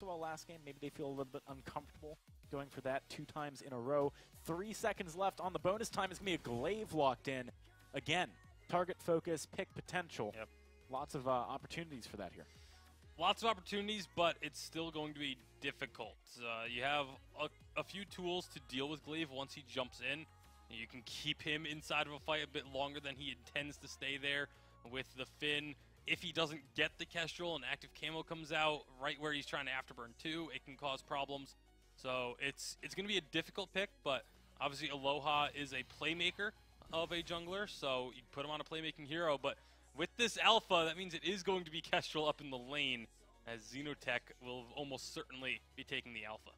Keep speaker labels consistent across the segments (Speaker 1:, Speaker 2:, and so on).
Speaker 1: well last game. Maybe they feel a little bit uncomfortable going for that 2 times in a row. 3 seconds left on the bonus time. It's going to be a glaive locked in. Again, target focus, pick potential.
Speaker 2: Yep.
Speaker 1: Lots of opportunities for that here.
Speaker 2: Lots of opportunities, but it's still going to be difficult. You have a few tools to deal with Glaive once he jumps in. You can keep him inside of a fight a bit longer than he intends to stay there with the Finn. If he doesn't get the Kestrel and active camo comes out right where he's trying to afterburn too, it can cause problems. So it's going to be a difficult pick, but obviously Aloha is a playmaker of a jungler, so you put him on a playmaking hero, but with this alpha, that means it is going to be Kestrel up in the lane, as Xenotech will almost certainly be taking the alpha.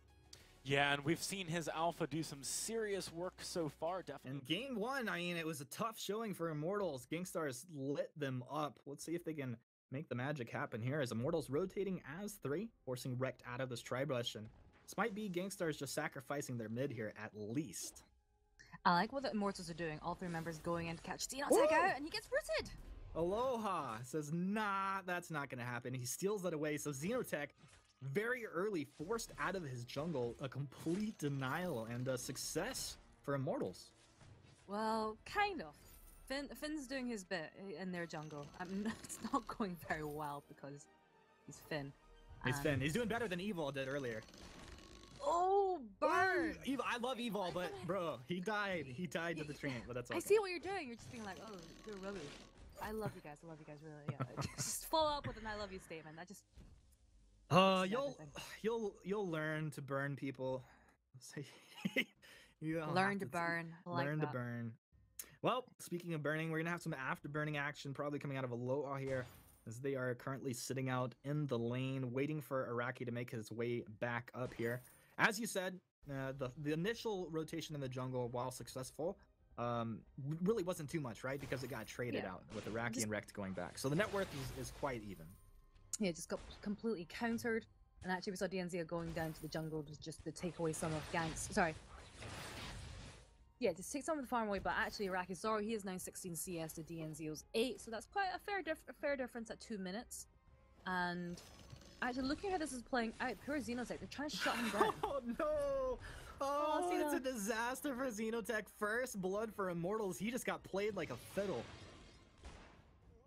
Speaker 1: Yeah, and we've seen his alpha do some serious work so far, definitely.
Speaker 3: In game 1, I mean, it was a tough showing for Immortals. Gangstars lit them up. Let's see if they can make the magic happen here, as Immortals rotating as 3, forcing Rekt out of this tri-brush, and this might be Gangstars just sacrificing their mid here at least.
Speaker 4: I like what the Immortals are doing. All 3 members going in to catch Xenotech out, and he gets rooted!
Speaker 3: Aloha says, nah, that's not going to happen. He steals that away, so Xenotech very early forced out of his jungle, a complete denial and a success for Immortals.
Speaker 4: Well, kind of. Finn's doing his bit in their jungle. It's not going very well because he's Finn.
Speaker 3: He's Finn. He's doing better than Evil did earlier.
Speaker 4: Oh, burn!
Speaker 3: Evil, I love Evil, but bro, he died. He died to the train, but that's okay.
Speaker 4: I see what you're doing. You're just being like, oh, you're rubbish. I love you guys. I love you guys, really. Yeah. Just follow up with an "I love you" statement. That just.
Speaker 3: You'll learn to burn people.
Speaker 4: Learn to burn.
Speaker 3: Learn to burn. Well, speaking of burning, we're gonna have some afterburning action probably coming out of Aloha here, as they are currently sitting out in the lane, waiting for Araki to make his way back up here. As you said, the initial rotation in the jungle, while successful, really wasn't too much, right? Because it got traded out with Araki and Rekt going back. So the net worth is quite even.
Speaker 4: Yeah, just got completely countered. And actually we saw DNZ going down to the jungle just to take away some of Gank's... Sorry. Yeah, just take some of the farm away, but actually Araki Zoro, he is now 16 CS to DNZ's 8, so that's quite a fair difference at 2 minutes. And actually looking at how this is playing out, pure Xenotech, they're trying to shut him down.
Speaker 3: Oh no! Oh, it's a disaster for Xenotech. First blood for Immortals. He just got played like a fiddle.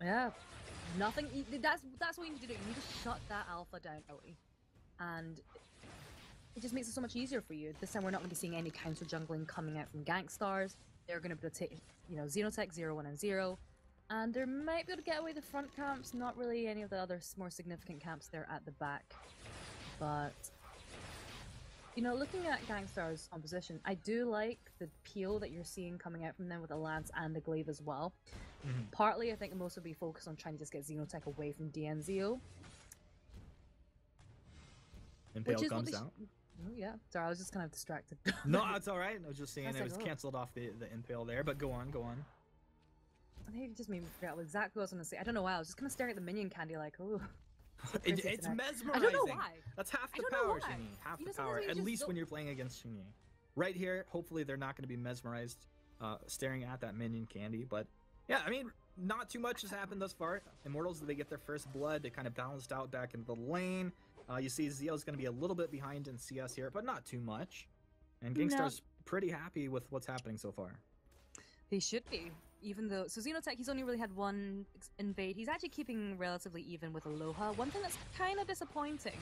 Speaker 4: Yeah, nothing. That's what you need to do. You need to shut that alpha down early, and it just makes it so much easier for you. This time we're not going to be seeing any counter jungling coming out from Gangstars. They're going to be able to take, Xenotech 0, 1, and 0, and they might be able to get away the front camps. Not really any of the other more significant camps there at the back, but. Looking at Gangstar's composition, I do like the peel that you're seeing coming out from them with the Lance and the Glaive as well. Partly, I think most will be focused on trying to just get Xenotech away from DNZO.
Speaker 3: Impale comes out.
Speaker 4: Oh, yeah. Sorry, I was just kind of distracted.
Speaker 3: No, it's alright. I was just saying it was cancelled off the Impale there, but go on.
Speaker 4: I think it just made me forget exactly what I was going to say. I don't know why. I was just kind of staring at the minion candy like, ooh.
Speaker 3: It's mesmerizing.
Speaker 4: I don't know why.
Speaker 3: That's half the power, Shinny. Half the power. At least when you're playing against Shinny. Right here, hopefully they're not going to be mesmerized staring at that minion candy. But yeah, I mean, not too much has happened thus far. Immortals, they get their first blood. They kind of balanced out back in the lane. You see Zio's going to be a little bit behind in CS here, but not too much. And Gangstar's pretty happy with what's happening so far.
Speaker 4: He should be. Even though, so Xenotech, he's only really had one invade. He's actually keeping relatively even with Aloha. One thing that's kind of disappointing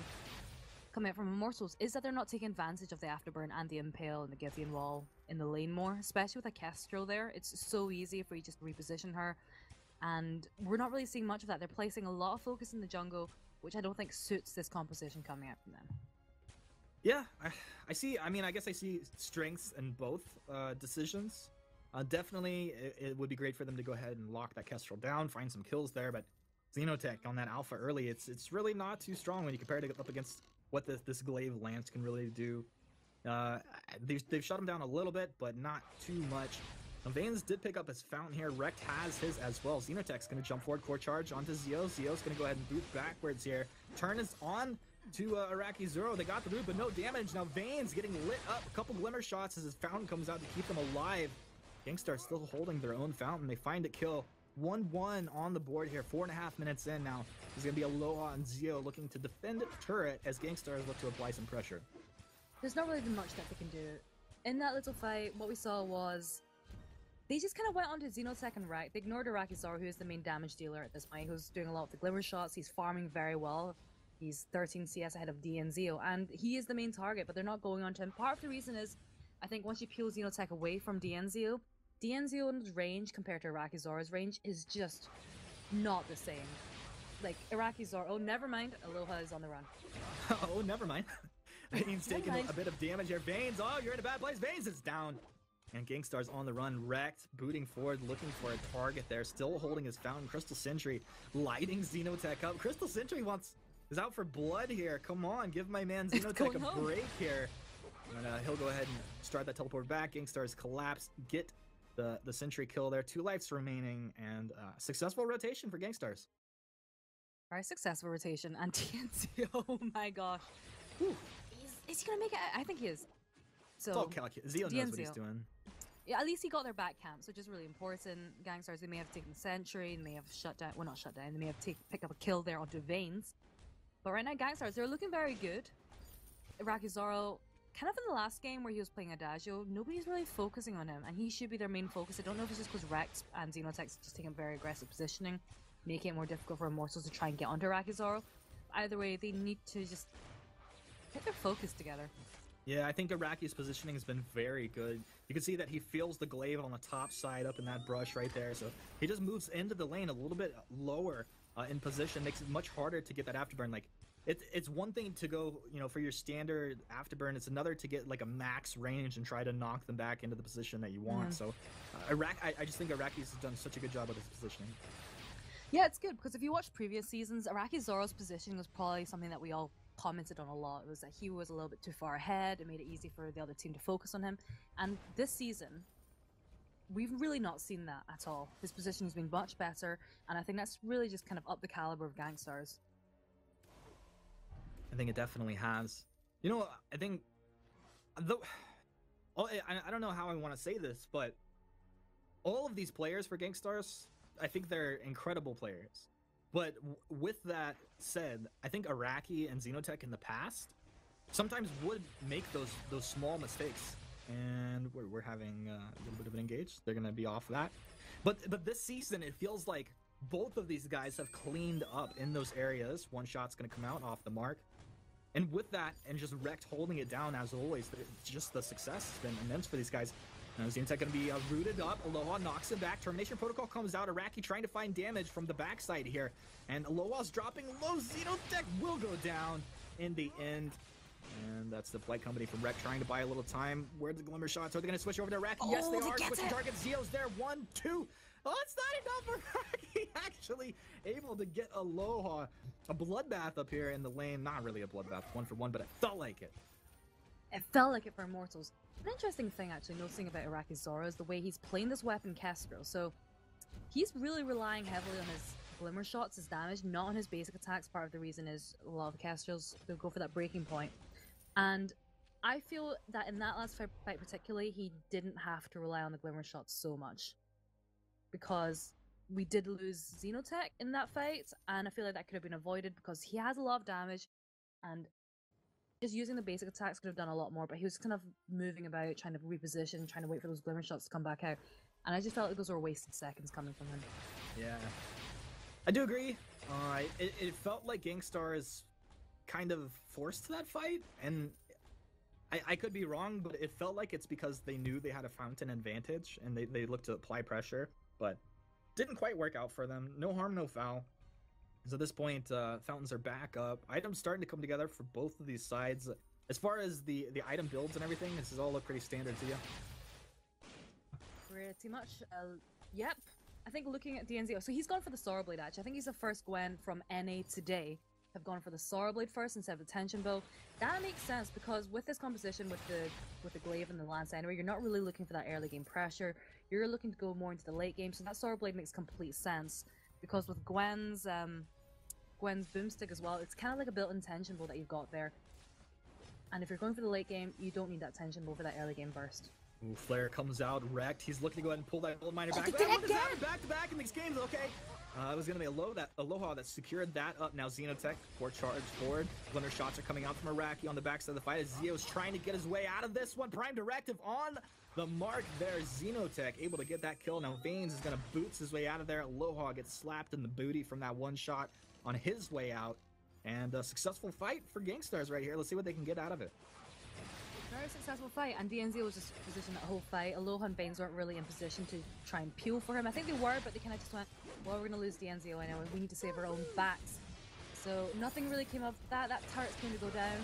Speaker 4: coming out from Immortals is that they're not taking advantage of the Afterburn and the Impale and the Githian Wall in the lane more, especially with a Kestrel there. It's so easy for you just to reposition her, and we're not really seeing much of that. They're placing a lot of focus in the jungle, which I don't think suits this composition coming out from them.
Speaker 3: Yeah, I see. I mean, I guess I see strengths in both decisions. Definitely, it would be great for them to go ahead and lock that Kestrel down, find some kills there, but Xenotech on that alpha early, it's really not too strong when you compare it up against what this Glaive Lance can really do. They've shut him down a little bit, but not too much. Vanes did pick up his fountain here. Rekt has his as well. Xenotech's going to jump forward, core charge onto Zio. Zio's going to go ahead and boot backwards here. Turn is on to Araki Zoro. They got the root, but no damage. Now Vane's getting lit up. A couple glimmer shots as his fountain comes out to keep them alive. Gangstar still holding their own fountain. They find a kill. 1-1 on the board here. 4.5 minutes in now. There's going to be Aloha and Zio looking to defend turret as Gangstars look to apply some pressure.
Speaker 4: There's not really been much that they can do. In that little fight, what we saw was they just kind of went onto Xenotech and Rack. They ignored Arakizar, who is the main damage dealer at this point, who's doing a lot of the glimmer shots. He's farming very well. He's 13 CS ahead of D and Zio, and he is the main target, but they're not going on to him. Part of the reason is, I think once you peel Xenotech away from Zio's range compared to Arakizar's range is just not the same. Like, Arakizar, oh, never mind, Aloha is on the run.
Speaker 3: Oh, never mind. Vane's taking a bit of damage here. Vane's, oh, you're in a bad place. Vane's is down. And Gangstar's on the run, wrecked, booting forward, looking for a target there, still holding his fountain. Crystal Sentry lighting Xenotech up. Crystal Sentry is out for blood here. Come on, give my man Xenotech a break here. And he'll go ahead and start that teleport back. Gangstar's collapse, get the Sentry kill there. 2 lives remaining, and successful rotation for Gangstars.
Speaker 4: Very successful rotation, and TNC, oh my gosh.
Speaker 3: Whew.
Speaker 4: Is he gonna make it? I think he is. So,
Speaker 3: it's all calculated. Zio knows what he's doing.
Speaker 4: Yeah, at least he got their back camps, which is really important. Gangstars, they may have taken the Sentry, they may have shut down, well, not shut down, they may have picked up a kill there onto Veins. But right now, Gangstars, they're looking very good. Irakizaro, kind of in the last game where he was playing Adagio, nobody's really focusing on him, and he should be their main focus. I don't know if it's just because Rex and Xenotech's just taking very aggressive positioning, making it more difficult for Immortals to try and get onto Irakizaro. Either way, they need to just get their focus together.
Speaker 3: Yeah, I think Araki's positioning has been very good. You can see that he feels the glaive on the top side up in that brush right there. So he just moves into the lane a little bit lower in position, makes it much harder to get that afterburn. Like, it's one thing to go, for your standard afterburn. It's another to get like a max range and try to knock them back into the position that you want. So I just think Araki's done such a good job with his positioning.
Speaker 4: Yeah, it's good, because if you watch previous seasons, Arakizoro's positioning was probably something that we all commented on a lot. It was that he was a little bit too far ahead. It made it easy for the other team to focus on him. And this season, we've really not seen that at all. His position has been much better, and I think that's really just kind of up the caliber of Gangstars.
Speaker 3: I think it definitely has. I think, I don't know how I want to say this, but all of these players for Gangstars, I think they're incredible players. But with that said, I think Araki and Xenotech in the past sometimes would make those small mistakes. And we're having a little bit of an engage. They're going to be off that. But this season, it feels like both of these guys have cleaned up in those areas. One shot's going to come out off the mark. And with that, and just Rekt holding it down as always, just the success has been immense for these guys. Now Xenotech going to be rooted up. Aloha knocks him back. Termination Protocol comes out. Araki trying to find damage from the backside here. And Aloha's dropping low. Xenotech will go down in the end. And that's the flight company from Rekt trying to buy a little time. Where's the glimmer shots? Are they going to switch over to Araki?
Speaker 4: Oh,
Speaker 3: yes, they are. Switching targets. Zio's there. 1, 2. Oh, it's not enough for Araki. Actually able to get Aloha. A bloodbath up here in the lane. Not really a bloodbath, 1-for-1, but it felt like it.
Speaker 4: It felt like it for Immortals. An interesting thing, actually, noticing about Arakizaro is the way he's playing this weapon, Kestrel. So he's really relying heavily on his glimmer shots, his damage, not on his basic attacks. Part of the reason is a lot of Kestrels, they'll go for that breaking point. And I feel that in that last fight particularly, he didn't have to rely on the glimmer shots so much. Because we did lose Xenotech in that fight, and I feel like that could have been avoided because he has a lot of damage, and just using the basic attacks could have done a lot more, but he was kind of moving about, trying to reposition, trying to wait for those glimmer shots to come back out. And I just felt like those were wasted seconds coming from him.
Speaker 3: Yeah. I do agree. It felt like Gangstars kind of forced that fight, and I could be wrong, but it felt like it's because they knew they had a fountain advantage, and they looked to apply pressure, but didn't quite work out for them. No harm, no foul. So at this point, fountains are back up. Items starting to come together for both of these sides. As far as the item builds and everything, this is all look pretty standard to you.
Speaker 4: Pretty much. Yep. I think looking at DNZ, so he's gone for the Sorrow Blade, actually. I think he's the first Gwen from NA today have gone for the Sorrow Blade first instead of the Tension Bow. That makes sense because with this composition, with the Glaive and the Lance anyway, you're not really looking for that early game pressure. You're looking to go more into the late game, so that Sorrow Blade makes complete sense. Because with Gwen's boomstick as well, it's kind of like a built-in tension bow that you've got there. And if you're going for the late game, you don't need that tension bow for that early game burst.
Speaker 3: Ooh, Flare comes out wrecked. He's looking to go ahead and pull that gold miner back.
Speaker 4: They did it again!
Speaker 3: Back to back in these games. Okay. It was going to be Aloha that secured that up. Now Xenotech, core charge forward. Blender shots are coming out from Iraqi on the backside of the fight as Zio's trying to get his way out of this one. Prime directive on the mark there. Xenotech able to get that kill. Now Vanes is going to boots his way out of there. Aloha gets slapped in the booty from that one shot on his way out. And a successful fight for Gangstars right here. Let's see what they can get out of it.
Speaker 4: Very successful fight, and DNZ was just positioned that whole fight. Aloha and Baines weren't really in position to try and peel for him. I think they were, but they kind of just went, well, we're going to lose DNZ anyway. We need to save our own backs. So nothing really came of that. That turret's going to go down.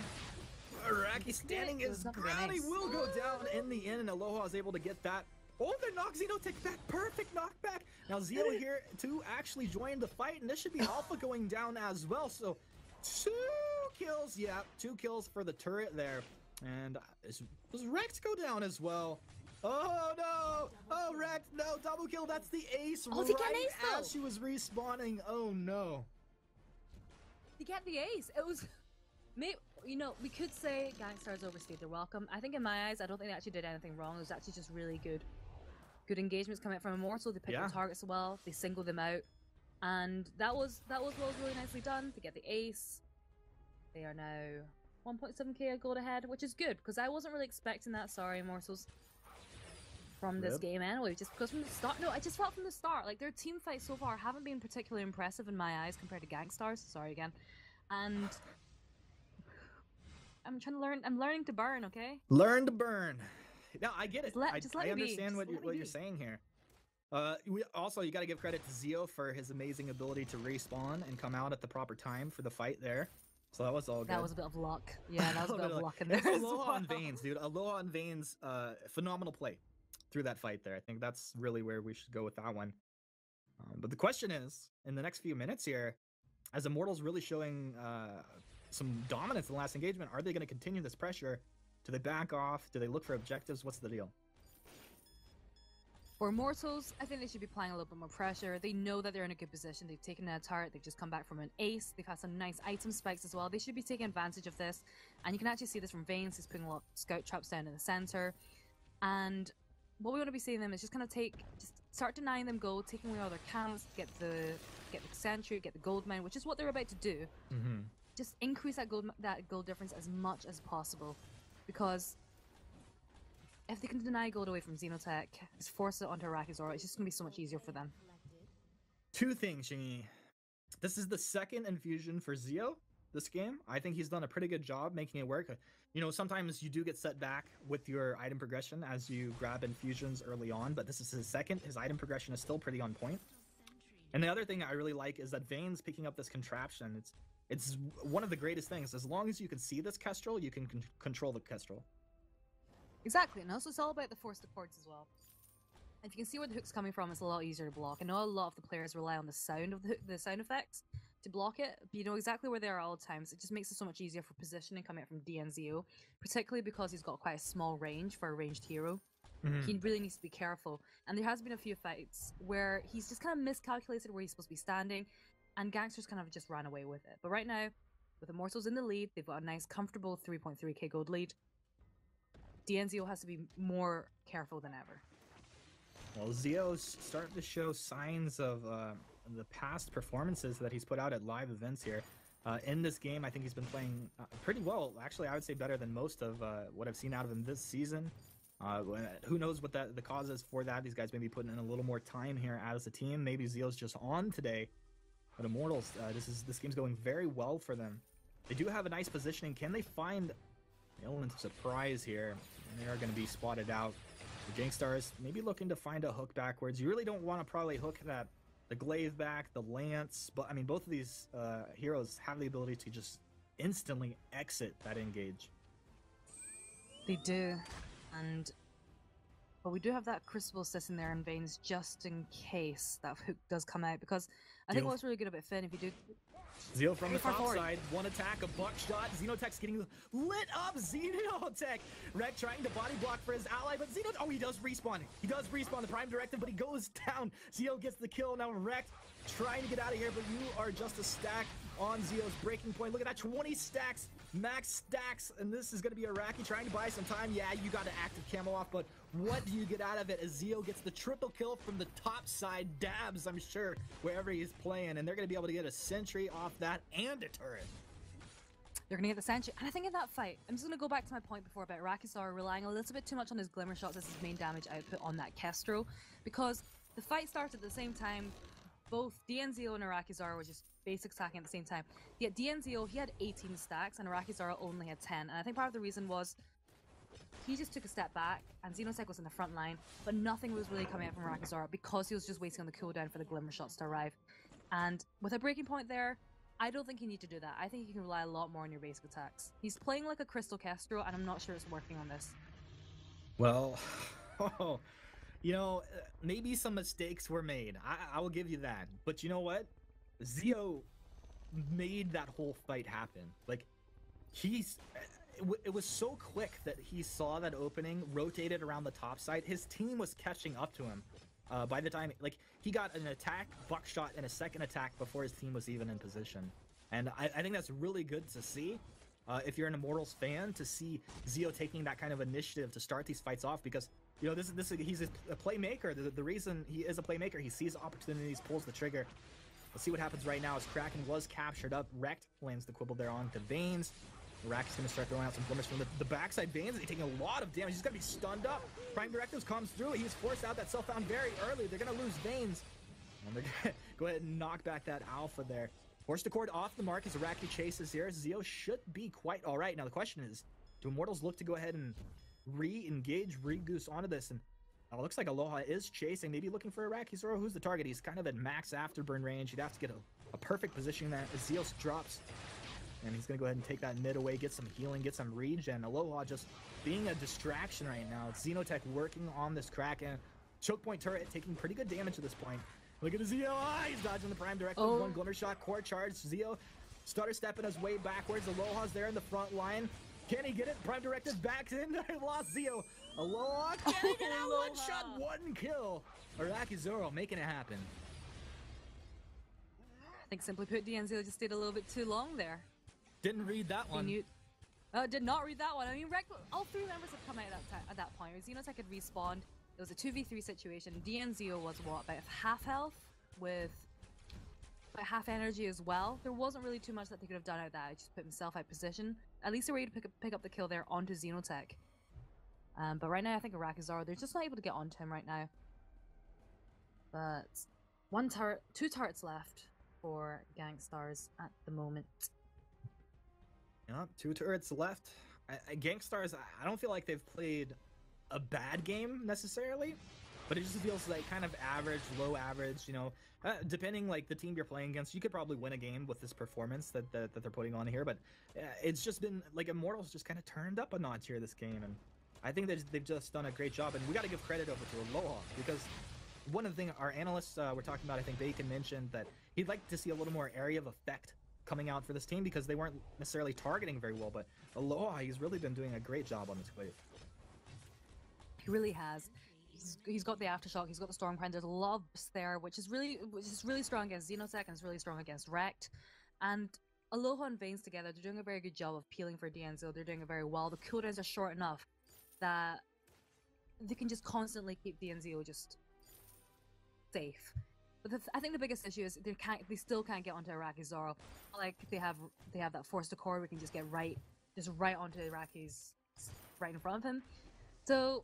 Speaker 3: Iraqi standing his ground. He will go down in the end, and Aloha is able to get that. Oh, they knock Xenotech back. Perfect knockback. Now Zio here to actually join the fight, and this should be Alpha going down as well. So 2 kills. Yeah, 2 kills for the turret there. And does Rex go down as well? Oh no! Oh Rex, no, double kill, that's the ace
Speaker 4: Oh, they get an
Speaker 3: right
Speaker 4: ace, though.
Speaker 3: as she was respawning. Oh no.
Speaker 4: They get the ace. It was, you know, we could say Gangstars overstayed their welcome. I think in my eyes, I don't think they actually did anything wrong. It was actually just really good engagements coming out from Immortals. They picked their targets well, they singled them out. And that was what was really nicely done to get the ace. They are now 1.7k gold ahead, which is good, because I wasn't really expecting that, sorry, Immortals, from this game anyway, just because from the start, no, I just felt from the start, like, their team fights so far haven't been particularly impressive in my eyes compared to Gangstars, sorry again, and I'm learning to burn, okay?
Speaker 3: Learn to burn. No, I get it. I
Speaker 4: Just
Speaker 3: understand what
Speaker 4: let
Speaker 3: you're saying here. Also, you got to give credit to Zio for his amazing ability to respawn and come out at the proper time for the fight there. So that was all good.
Speaker 4: That was a bit of luck. Yeah, that was a bit of luck in there.
Speaker 3: Aloha and Vanes, dude. Aloha and Vanes, phenomenal play through that fight there. I think that's really where we should go with that one. But the question is, in the next few minutes here, as Immortals really showing some dominance in the last engagement, are they going to continue this pressure? Do they back off? Do they look for objectives? What's the deal?
Speaker 4: For Immortals, I think they should be applying a little bit more pressure. They know that they're in a good position. They've taken a turret. They've just come back from an ace. They've had some nice item spikes as well. They should be taking advantage of this. And you can actually see this from Vanes. He's putting a lot of scout traps down in the center. And what we want to be seeing them is just kind of just start denying them gold, taking away all their camps, get the sentry, get the gold mine, which is what they're about to do.
Speaker 3: Mm-hmm.
Speaker 4: Just increase that gold difference as much as possible. Because if they can deny gold away from Xenotech, just force it onto Iraqi's aura, it's just going to be so much easier for them.
Speaker 3: 2 things, Shingy. This is the second infusion for Zio this game. I think he's done a pretty good job making it work. You know, sometimes you do get set back with your item progression as you grab infusions early on, but this is his second. His item progression is still pretty on point. And the other thing I really like is that Vane's picking up this contraption. It's one of the greatest things. As long as you can see this Kestrel, you can control the Kestrel.
Speaker 4: Exactly, and also it's all about the forced accords as well. If you can see where the hook's coming from, it's a lot easier to block. I know a lot of the players rely on the sound of the sound effects to block it, but you know exactly where they are at all times. It just makes it so much easier for positioning coming out from DNZO, particularly because he's got quite a small range for a ranged hero. Mm-hmm. He really needs to be careful. And there has been a few fights where he's just kind of miscalculated where he's supposed to be standing, and Gangsters kind of just ran away with it. But right now, with Immortals in the lead, they've got a nice, comfortable 3.3k gold lead. DNZO has to be more careful than ever.
Speaker 3: Well, Zio's starting to show signs of the past performances that he's put out at live events here. In this game, I think he's been playing pretty well. Actually, I would say better than most of what I've seen out of him this season. Who knows what the cause is for that? These guys may be putting in a little more time here as a team. Maybe Zio's just on today. But Immortals, this game's going very well for them. They do have a nice positioning. Can they find an element of surprise here? And they are going to be spotted out. The Gangstars maybe looking to find a hook backwards. You really don't want to probably hook the glaive back, the lance. But I mean, both of these heroes have the ability to just instantly exit that engage.
Speaker 4: They do, but we do have that Crucible sitting there in Vanes just in case that hook does come out, because I think what's really good about Finn, if you do...
Speaker 3: Zio from the top side, one attack, a buckshot. Xenotech's getting lit up. Xenotech, Rek trying to body block for his ally, but he does respawn. He does respawn the prime directive, but he goes down. Zio gets the kill. Now Rek trying to get out of here, but you are just a stack on Zio's breaking point. Look at that, 20 stacks max stacks, and this is going to be Iraqi trying to buy some time. Yeah, you got an active camo off, but what do you get out of it as Zeo gets the triple kill from the top side, dabs, I'm sure, wherever he's playing, and they're going to be able to get a sentry off that and a turret.
Speaker 4: They're going to get the sentry, and I think in that fight, I'm just going to go back to my point before about Rakizar relying a little bit too much on his glimmer shots as his main damage output on that Kestrel, because the fight started at the same time. Both DNZO and Rakizar were just basic stacking at the same time. Yet DNZO, he had 18 stacks, and Rakizar only had 10, and I think part of the reason was he just took a step back, and Xenotech was in the front line, but nothing was really coming out from Rakizar because he was just waiting on the cooldown for the glimmer shots to arrive. And with a breaking point there, I don't think you need to do that. I think you can rely a lot more on your basic attacks. He's playing like a Crystal Kestrel, and I'm not sure it's working on this.
Speaker 3: Well, you know, maybe some mistakes were made. I will give you that. But you know what? Zeo made that whole fight happen. Like, it was so quick that he saw that opening, rotated around the top side. His team was catching up to him. By the time, like, he got an attack, buckshot, and a second attack before his team was even in position. And I think that's really good to see. If you're an Immortals fan, to see Zeo taking that kind of initiative to start these fights off, because you know he's a playmaker. The reason he is a playmaker, he sees opportunities, pulls the trigger. Let's see what happens right now as Kraken was captured up. Wrecked lands the quibble there onto Veins. Rack's gonna start throwing out some glimmers from the backside. Veins is taking a lot of damage. He's gonna be stunned up. Prime Directives comes through. He's forced out that self-found very early. They're gonna lose Veins. And they're gonna go ahead and knock back that Alpha there. Forced to cord off the mark as Iraqi chases here. Zeo should be quite alright. Now the question is, do Immortals look to go ahead and re-engage, re-goose onto this? And it looks like Aloha is chasing, maybe looking for Iraqi Zoro. Who's the target? He's kind of at max afterburn range. He'd have to get a perfect position there as Zeo drops. And he's going to go ahead and take that mid away, get some healing, get some regen. Aloha just being a distraction right now. Xenotech working on this Kraken. Choke point turret taking pretty good damage at this point. Look at the Zeo. He's dodging the Prime Directive.
Speaker 4: Oh.
Speaker 3: One Glimmer Shot, core charge. Zeo stutter stepping his way backwards. Aloha's there in the front line. Can he get it? Prime Directive backs in. Lost Zeo. Aloha can he get out? One shot, one kill. Iraqi Zoro making it happen.
Speaker 4: I think simply put, DNZO just stayed a little bit too long there.
Speaker 3: Didn't read that one.
Speaker 4: Did not read that one. I mean, all three members had come out at that point. Xenotech had respawned. It was a 2v3 situation. DNZO was, what, about half health with about half energy as well. There wasn't really too much that they could have done out that. He just put himself out of position. At least they were able to pick up the kill there onto Xenotech. But right now, I think Rakizar, they're just not able to get onto him right now. But two turrets left for Gangstars at the moment.
Speaker 3: Yeah, 2 turrets left. Gangstars, I don't feel like they've played a bad game necessarily, but it just feels like kind of average, low average, you know, depending like the team you're playing against. You could probably win a game with this performance that they're putting on here, but it's just been like Immortals just kind of turned up a notch here this game, and I think they've just done a great job, and we got to give credit over to Aloha, because one of the things our analysts were talking about, I think Bacon mentioned that he'd like to see a little more area of effect coming out for this team because they weren't necessarily targeting very well, but Aloha, he's really been doing a great job on this wave.
Speaker 4: He really has. He's got the Aftershock, he's got the Stormcrown, there's a lot of bursts there, which is really strong against Xenotech and it's really strong against Wrecked. And Aloha and Veins together, they're doing a very good job of peeling for DNZO. They're doing it very well. The cooldowns are short enough that they can just constantly keep DNZO just safe. But I think the biggest issue is they still can't get onto Iraqi Zoro. Like they have that forced accord, we can just get right onto Iraqi's right in front of him. So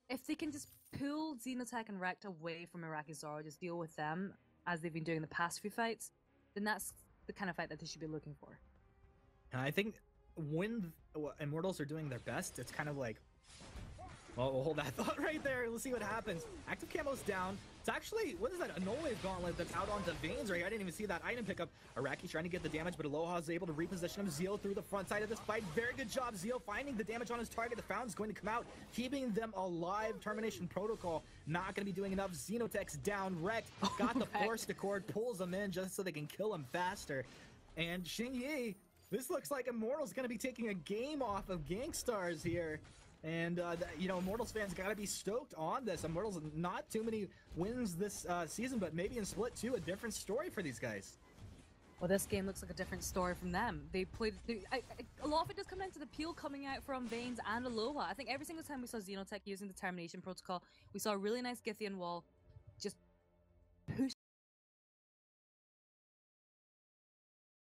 Speaker 4: if they can just pull Xenotech and Wrecked away from Iraqi Zoro, just deal with them as they've been doing the past few fights, then that's the kind of fight that they should be looking for.
Speaker 3: And I think when Immortals are doing their best, it's kind of like, well, we'll hold that thought right there. Let's see what happens. Active camo's down. It's actually, what is that? A no-wave gauntlet that's out onto Veins right here. I didn't even see that item pickup. Iraqi trying to get the damage, but Aloha's able to reposition him. Zeo through the front side of this fight. Very good job, Zeo finding the damage on his target. The Fountain's going to come out, keeping them alive. Termination protocol not going to be doing enough. Xenotech's down. Wrecked. Got the force to cord, pulls them in just so they can kill him faster. And Xingyi, this looks like Immortals going to be taking a game off of Gangstars here. And, you know, Immortals fans got to be stoked on this. Immortals, not too many wins this season, but maybe in Split 2, a different story for these guys.
Speaker 4: well, this game looks like a different story from them. They played. A lot of it does come down to the peel coming out from Veins and Aloha. I think every single time we saw Xenotech using the Termination Protocol, we saw a really nice Githian wall just push